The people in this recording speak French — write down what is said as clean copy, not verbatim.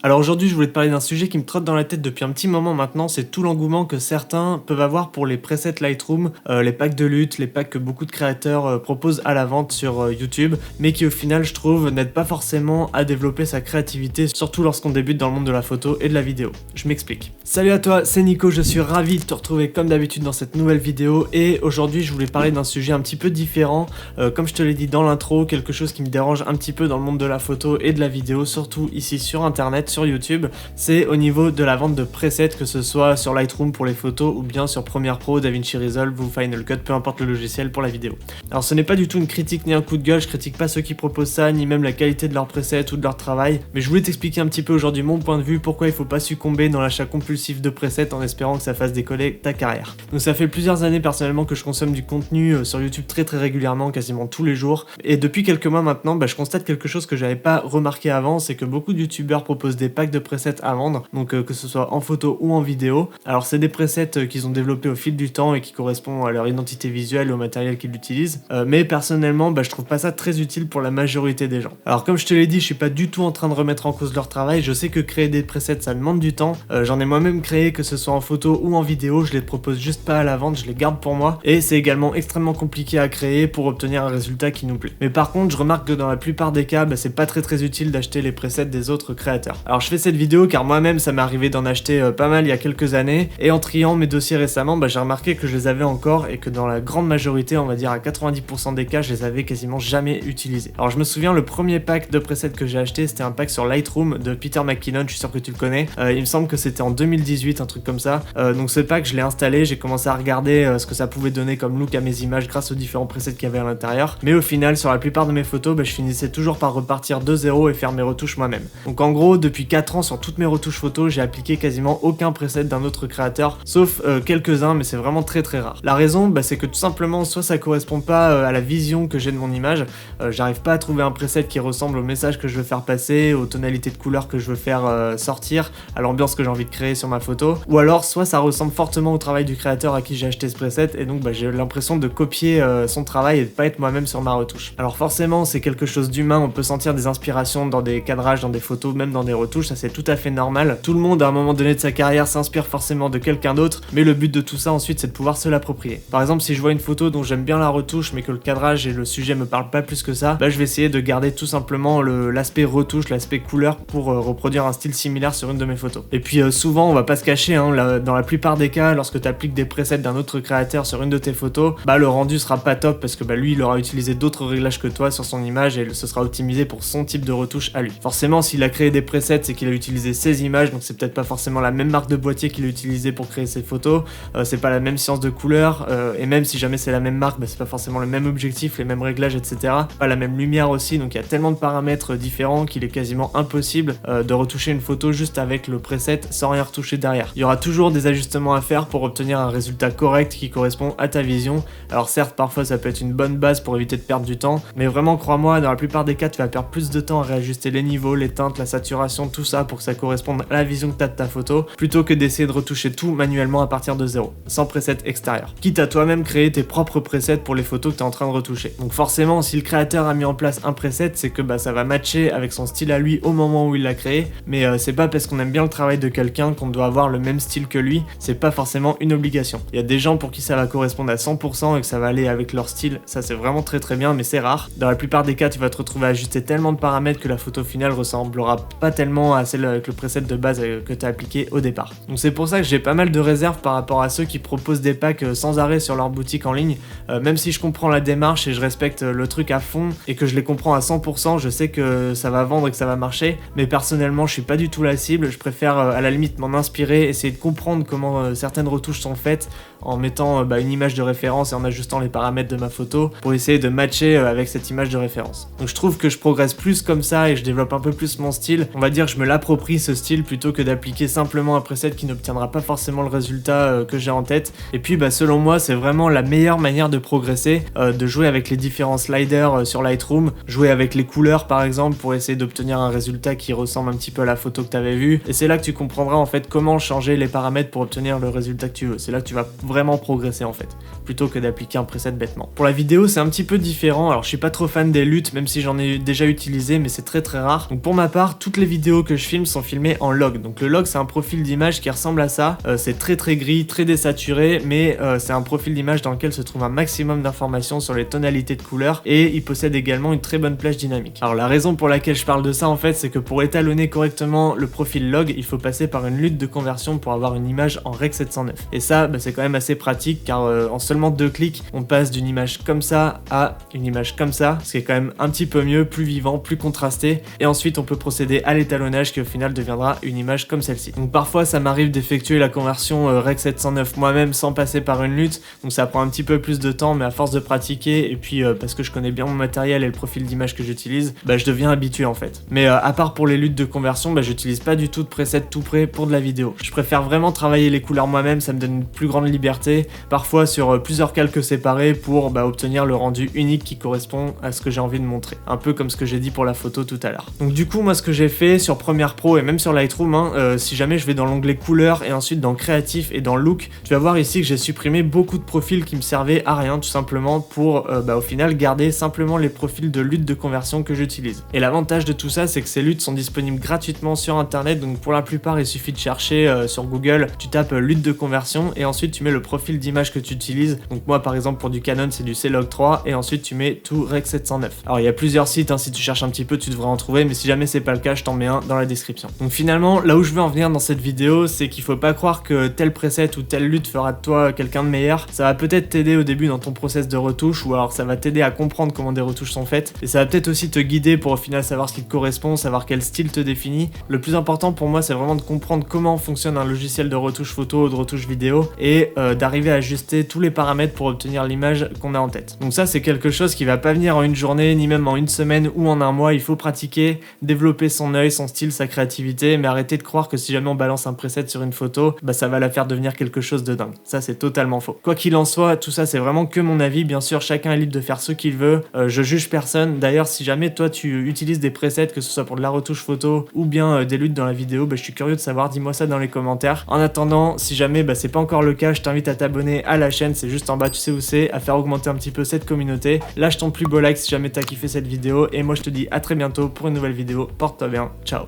Alors aujourd'hui, je voulais te parler d'un sujet qui me trotte dans la tête depuis un petit moment maintenant, c'est tout l'engouement que certains peuvent avoir pour les presets Lightroom, les packs de lutte, les packs que beaucoup de créateurs proposent à la vente sur YouTube, mais qui au final, je trouve, n'aident pas forcément à développer sa créativité, surtout lorsqu'on débute dans le monde de la photo et de la vidéo. Je m'explique. Salut à toi, c'est Nico, je suis ravi de te retrouver comme d'habitude dans cette nouvelle vidéo, et aujourd'hui, je voulais parler d'un sujet un petit peu différent, comme je te l'ai dit dans l'intro, quelque chose qui me dérange un petit peu dans le monde de la photo et de la vidéo, surtout ici sur internet, sur YouTube, c'est au niveau de la vente de presets, que ce soit sur Lightroom pour les photos ou bien sur Premiere Pro, DaVinci Resolve ou Final Cut, peu importe le logiciel pour la vidéo. Alors ce n'est pas du tout une critique ni un coup de gueule, je critique pas ceux qui proposent ça, ni même la qualité de leurs presets ou de leur travail, mais je voulais t'expliquer un petit peu aujourd'hui mon point de vue, pourquoi il faut pas succomber dans l'achat compulsif de presets en espérant que ça fasse décoller ta carrière. Donc ça fait plusieurs années personnellement que je consomme du contenu sur YouTube très régulièrement, quasiment tous les jours, et depuis quelques mois maintenant, je constate quelque chose que j'avais pas remarqué avant, c'est que beaucoup de youtubeurs proposent des packs de presets à vendre, donc que ce soit en photo ou en vidéo. Alors c'est des presets qu'ils ont développés au fil du temps et qui correspondent à leur identité visuelle et au matériel qu'ils utilisent, mais personnellement je trouve pas ça très utile pour la majorité des gens. Alors comme je te l'ai dit, je suis pas du tout en train de remettre en cause leur travail, je sais que créer des presets ça demande du temps, j'en ai moi-même créé, que ce soit en photo ou en vidéo, je les propose juste pas à la vente, je les garde pour moi, et c'est également extrêmement compliqué à créer pour obtenir un résultat qui nous plaît. Mais par contre je remarque que dans la plupart des cas, c'est pas très utile d'acheter les presets des autres créateurs. Alors je fais cette vidéo car moi-même ça m'est arrivé d'en acheter pas mal il y a quelques années, et en triant mes dossiers récemment, j'ai remarqué que je les avais encore et que dans la grande majorité, on va dire à 90% des cas, je les avais quasiment jamais utilisés. Alors je me souviens, le premier pack de presets que j'ai acheté, c'était un pack sur Lightroom de Peter McKinnon, je suis sûr que tu le connais, il me semble que c'était en 2018, un truc comme ça. Donc ce pack, je l'ai installé, j'ai commencé à regarder ce que ça pouvait donner comme look à mes images grâce aux différents presets qu'il y avait à l'intérieur, mais au final, sur la plupart de mes photos, je finissais toujours par repartir de zéro et faire mes retouches moi-même. Donc en gros, depuis 4 ans, sur toutes mes retouches photos, j'ai appliqué quasiment aucun preset d'un autre créateur, sauf quelques-uns, mais c'est vraiment très rare. La raison, c'est que tout simplement, soit ça correspond pas à la vision que j'ai de mon image, j'arrive pas à trouver un preset qui ressemble au message que je veux faire passer, aux tonalités de couleurs que je veux faire sortir, à l'ambiance que j'ai envie de créer sur ma photo, ou alors soit ça ressemble fortement au travail du créateur à qui j'ai acheté ce preset, et donc j'ai l'impression de copier son travail et de pas être moi-même sur ma retouche. Alors forcément, c'est quelque chose d'humain, on peut sentir des inspirations dans des cadrages, dans des photos, même dans des retouches, ça c'est tout à fait normal. Tout le monde à un moment donné de sa carrière s'inspire forcément de quelqu'un d'autre, mais le but de tout ça ensuite c'est de pouvoir se l'approprier. Par exemple, si je vois une photo dont j'aime bien la retouche mais que le cadrage et le sujet me parlent pas plus que ça, je vais essayer de garder tout simplement l'aspect retouche, l'aspect couleur pour reproduire un style similaire sur une de mes photos. Et puis souvent, on va pas se cacher, dans la plupart des cas, lorsque tu appliques des presets d'un autre créateur sur une de tes photos, le rendu sera pas top parce que lui il aura utilisé d'autres réglages que toi sur son image et ce sera optimisé pour son type de retouche à lui. Forcément, s'il a créé des presets, c'est qu'il a utilisé ses images, donc c'est peut-être pas forcément la même marque de boîtier qu'il a utilisé pour créer ses photos, c'est pas la même science de couleur, et même si jamais c'est la même marque, c'est pas forcément le même objectif, les mêmes réglages, etc. Pas la même lumière aussi, donc il y a tellement de paramètres différents qu'il est quasiment impossible de retoucher une photo juste avec le preset sans rien retoucher derrière. Il y aura toujours des ajustements à faire pour obtenir un résultat correct qui correspond à ta vision. Alors certes, parfois ça peut être une bonne base pour éviter de perdre du temps, mais vraiment crois-moi, dans la plupart des cas, tu vas perdre plus de temps à réajuster les niveaux, les teintes, la saturation, tout ça pour que ça corresponde à la vision que tu as de ta photo, plutôt que d'essayer de retoucher tout manuellement à partir de zéro, sans preset extérieur. Quitte à toi-même créer tes propres presets pour les photos que tu es en train de retoucher. Donc forcément, si le créateur a mis en place un preset, c'est que ça va matcher avec son style à lui au moment où il l'a créé, mais c'est pas parce qu'on aime bien le travail de quelqu'un qu'on doit avoir le même style que lui, c'est pas forcément une obligation. Il y a des gens pour qui ça va correspondre à 100% et que ça va aller avec leur style, ça c'est vraiment très bien, mais c'est rare. Dans la plupart des cas, tu vas te retrouver à ajuster tellement de paramètres que la photo finale ressemblera pas tellement à celle avec le preset de base que tu as appliqué au départ. Donc c'est pour ça que j'ai pas mal de réserves par rapport à ceux qui proposent des packs sans arrêt sur leur boutique en ligne, même si je comprends la démarche et je respecte le truc à fond et que je les comprends à 100%, je sais que ça va vendre et que ça va marcher, mais personnellement je suis pas du tout la cible, je préfère à la limite m'en inspirer, essayer de comprendre comment certaines retouches sont faites en mettant une image de référence et en ajustant les paramètres de ma photo pour essayer de matcher avec cette image de référence. Donc je trouve que je progresse plus comme ça et je développe un peu plus mon style, on va dire que je me l'approprie ce style plutôt que d'appliquer simplement un preset qui n'obtiendra pas forcément le résultat que j'ai en tête. Et puis selon moi c'est vraiment la meilleure manière de progresser, de jouer avec les différents sliders sur Lightroom, jouer avec les couleurs par exemple pour essayer d'obtenir un résultat qui ressemble un petit peu à la photo que tu avais vue, et c'est là que tu comprendras en fait comment changer les paramètres pour obtenir le résultat que tu veux. C'est là que tu vas vraiment progresser en fait, plutôt que d'appliquer un preset bêtement. Pour la vidéo c'est un petit peu différent, alors je suis pas trop fan des luttes même si j'en ai déjà utilisé, mais c'est très rare. Donc pour ma part, toutes les vidéos vidéos que je filme sont filmées en log. Donc le log, c'est un profil d'image qui ressemble à ça. C'est très très gris, très désaturé, mais c'est un profil d'image dans lequel se trouve un maximum d'informations sur les tonalités de couleurs et il possède également une très bonne plage dynamique. Alors la raison pour laquelle je parle de ça en fait, c'est que pour étalonner correctement le profil log, il faut passer par une lutte de conversion pour avoir une image en Rec 709. Et ça, c'est quand même assez pratique car en seulement 2 clics, on passe d'une image comme ça à une image comme ça, ce qui est quand même un petit peu mieux, plus vivant, plus contrasté. Et ensuite, on peut procéder à l'étalonnage qui au final deviendra une image comme celle-ci. Donc parfois, ça m'arrive d'effectuer la conversion Rec 709 moi-même sans passer par une lutte. Donc ça prend un petit peu plus de temps, mais à force de pratiquer et puis parce que je connais bien mon matériel et le profil d'image que j'utilise, je deviens habitué en fait. Mais à part pour les luttes de conversion, j'utilise pas du tout de preset tout prêt pour de la vidéo. Je préfère vraiment travailler les couleurs moi-même, ça me donne une plus grande liberté, parfois sur plusieurs calques séparés pour obtenir le rendu unique qui correspond à ce que j'ai envie de montrer. Un peu comme ce que j'ai dit pour la photo tout à l'heure. Donc du coup, moi ce que j'ai fait sur Premiere Pro et même sur Lightroom, si jamais je vais dans l'onglet couleurs et ensuite dans créatif et dans look, tu vas voir ici que j'ai supprimé beaucoup de profils qui me servaient à rien tout simplement pour au final garder simplement les profils de lutte de conversion que j'utilise. Et l'avantage de tout ça, c'est que ces luttes sont disponibles gratuitement sur internet, donc pour la plupart il suffit de chercher sur Google, tu tapes lutte de conversion et ensuite tu mets le profil d'image que tu utilises. Donc moi par exemple pour du Canon c'est du C-Log 3 et ensuite tu mets tout Rec 709. Alors il y a plusieurs sites, si tu cherches un petit peu tu devrais en trouver, mais si jamais c'est pas le cas je t'en mets un dans la description. Donc finalement là où je veux en venir dans cette vidéo, c'est qu'il faut pas croire que tel preset ou telle lutte fera de toi quelqu'un de meilleur. Ça va peut-être t'aider au début dans ton process de retouche, ou alors ça va t'aider à comprendre comment des retouches sont faites, et ça va peut-être aussi te guider pour au final savoir ce qui te correspond, savoir quel style te définit. Le plus important pour moi c'est vraiment de comprendre comment fonctionne un logiciel de retouche photo ou de retouche vidéo et d'arriver à ajuster tous les paramètres pour obtenir l'image qu'on a en tête. Donc ça c'est quelque chose qui va pas venir en une journée ni même en une semaine ou en un mois. Il faut pratiquer, développer son œil, son style, sa créativité, mais arrêter de croire que si jamais on balance un preset sur une photo, ça va la faire devenir quelque chose de dingue. Ça c'est totalement faux. Quoi qu'il en soit, tout ça c'est vraiment que mon avis. Bien sûr chacun est libre de faire ce qu'il veut, je juge personne. D'ailleurs si jamais toi tu utilises des presets, que ce soit pour de la retouche photo ou bien des luttes dans la vidéo, je suis curieux de savoir, dis-moi ça dans les commentaires. En attendant, si jamais c'est pas encore le cas, je t'invite à t'abonner à la chaîne, c'est juste en bas, tu sais où c'est, à faire augmenter un petit peu cette communauté. Lâche ton plus beau like si jamais t'as kiffé cette vidéo et moi je te dis à très bientôt pour une nouvelle vidéo. Porte-toi bien, ciao.